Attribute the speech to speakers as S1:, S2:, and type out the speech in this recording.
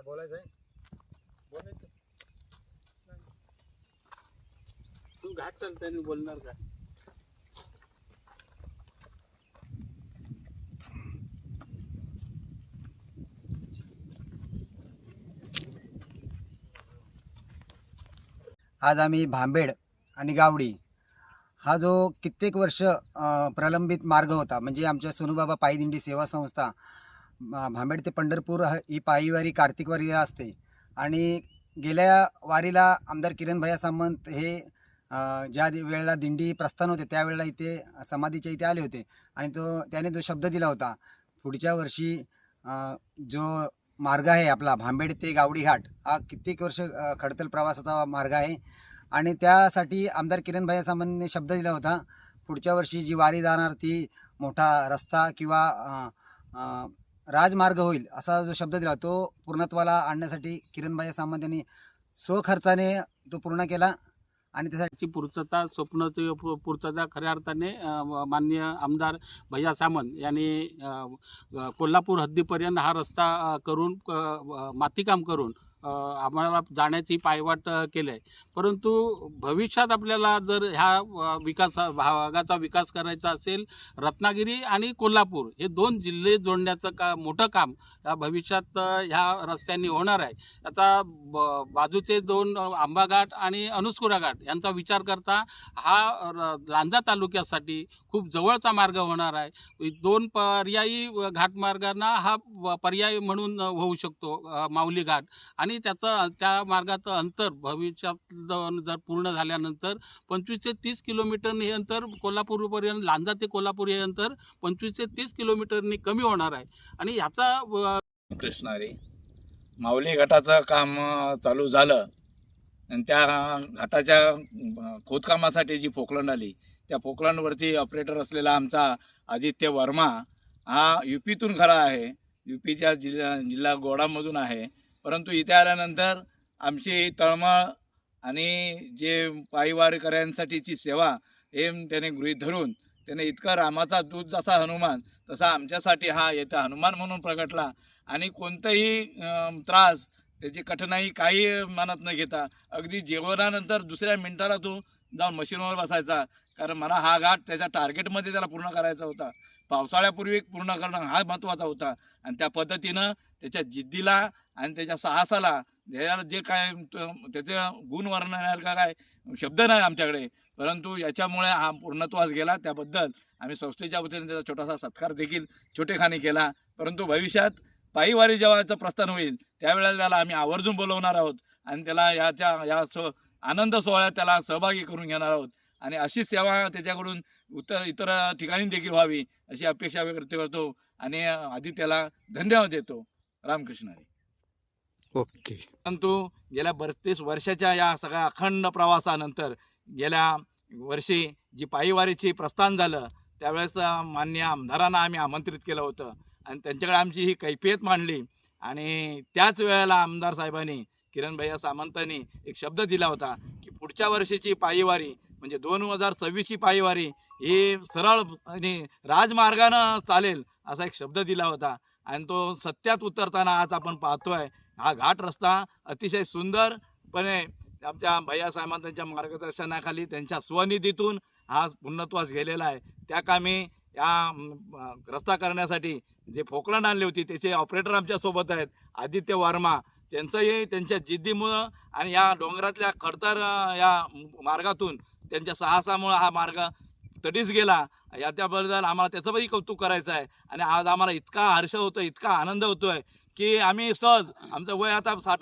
S1: बोलायचं आहे?
S2: बोलायचं तू घाट चालताना बोलणार का?
S1: आज आम्ही भांबेड आणि गावडी हा जो कित्येक वर्ष प्रलंबित मार्ग होता, म्हणजे आमच्या सोनूबाबा पायी दिंडी सेवा संस्था भांबेड ते पंढरपूर ही पायीवारी कार्तिक वारीला असते. आणि गेल्या वारीला आमदार किरण भैया सामंत हे ज्या वेळेला दिंडी प्रस्थान होते त्यावेळेला इथे समाधीच्या इथे आले होते आणि त्याने जो शब्द दिला होता, पुढच्या वर्षी जो मार्ग आहे आपला भांबेड ते गावडी घाट हा कित्येक वर्ष खडतर प्रवासाचा मार्ग आहे. आणि त्यासाठी आमदार किरण भैया सामंतने शब्द दिला होता, पुढच्या वर्षी जी वारी जाणार ती मोठा रस्ता किंवा राजमार्ग होईल असा जो शब्द दिला तो पूर्णत्वाला आणण्यासाठी किरण भैया सामंत यांनी स्वखर्चाने तो पूर्ण केला. आणि त्यासाठी
S2: पूर्तता स्वप्नाची पूर्तता खऱ्या अर्थाने माननीय आमदार भैया सामंत यांनी कोल्हापूर हद्दीपर्यंत हा रस्ता करून मातीकाम करून आम्हाला जाण्याची पायवाट केली आहे. परंतु भविष्यात आपल्याला जर ह्या भागाचा विकास करायचा असेल, रत्नागिरी आणि कोल्हापूर हे 2 जिल्हे जोडण्याचं मोठं काम या भविष्यात ह्या रस्त्यांनी होणार आहे. याचा बाजूचे 2 आंबा घाट आणि अनुस्कुरा घाट यांचा विचार करता हा लांजा तालुक्यासाठी खूप जवळचा मार्ग होणार आहे. 2 पर्यायी घाटमार्गांना हा पर्याय म्हणून होऊ शकतो माऊली घाट. आणि त्या मार्गाचं अंतर भविष्यात जर पूर्ण झाल्यानंतर 25 ते 30 किलोमीटरनी हे अंतर कोल्हापूरपर्यंत, लांजा ते कोल्हापूर हे अंतर 25 ते 30 किलोमीटरनी कमी होणार आहे. आणि याचा
S3: कृष्णारी माऊली घाटाचं काम चालू झालं आणि त्या घाटाच्या खोदकामासाठी जी पोकलंड आली, त्या पोकलंडवरती ऑपरेटर असलेला आमचा आदित्य वर्मा हा यूपीतून खरा आहे, यूपीच्या जिल्हा गोडामधून आहे. परंतु इथे आल्यानंतर आमची तळमळ आणि जे पायीवारकऱ्यांसाठीची सेवा हे त्याने गृहीत धरून त्याने इतका रामाचा दूत जसा हनुमान तसा आमच्यासाठी हा येता हनुमान म्हणून प्रगटला. आणि कोणताही त्रास त्याची कठीणाई काही मनात न घेता अगदी जेवणानंतर दुसऱ्या मिनिटाला तो जाऊन मशीनवर बसायचा, कारण मला हा घाट त्याच्या टार्गेटमध्ये त्याला पूर्ण करायचा होता. पावसाळ्यापूर्वी पूर्ण करणं हा महत्त्वाचा होता. आणि त्या पद्धतीनं त्याच्या जिद्दीला आणि त्याच्या साहसाला जे काय त्याचं गुण वर्णनासारखा काय शब्द नाही आमच्याकडे, परंतु याच्यामुळे हा पूर्णत्वास गेला. त्याबद्दल आम्ही संस्थेच्या वतीने त्याचा छोटासा सत्कार देखील छोटेखानी केला. परंतु भविष्यात पायीवारी जेव्हाचं प्रस्थान होईल त्यावेळेला त्याला आम्ही आवर्जून बोलवणार आहोत आणि त्याला या आनंद सोहळ्यात त्याला सहभागी करून घेणार आहोत. आणि अशी सेवा त्याच्याकडून इतर ठिकाणी देखील व्हावी अशी अपेक्षा व्यक्त करतो आणि आदित्याला धन्यवाद देतो. रामकृष्ण हरी.
S2: ओके.
S3: परंतु गेल्या 32 वर्षाच्या या सगळ्या अखंड प्रवासानंतर गेल्या वर्षी जी पायीवारीची प्रस्थान झालं त्यावेळेस मान्य आमदारांना आम्ही आमंत्रित केलं होतं आणि त्यांच्याकडे आमची ही कैफियत मांडली. आणि त्याच वेळेला आमदार साहेबांनी किरण भैया सामंतांनी एक शब्द दिला होता की पुढच्या वर्षीची पायीवारी म्हणजे 2026ची पायीवारी ही सरळ आणि राजमार्गानं चालेल असा एक शब्द दिला होता. आणि तो सत्यात उतरताना आज आपण पाहतोय. हा घाट रस्ता अतिशय सुंदरपणे आमच्या भैया सामंतांच्या मार्गदर्शनाखाली त्यांच्या स्वनिधीतून हा पूर्णत्वास गेलेला आहे. त्या कामी या रस्ता करण्यासाठी जे पोकलंड आणली होती त्याचे ऑपरेटर आमच्यासोबत आहेत, आदित्य वर्मा. त्यांचंही त्यांच्या जिद्दीमुळं आणि या डोंगरातल्या खडतर या मार्गातून त्यांच्या साहसामुळं हा मार्ग तडीस गेला. त्याबद्दल आम्हाला त्याचंही कौतुक करायचं आहे. आणि आज आम्हाला इतका हर्ष होतो, इतका आनंद होतो आहे की आम्ही सहज, आमचं वय आता 60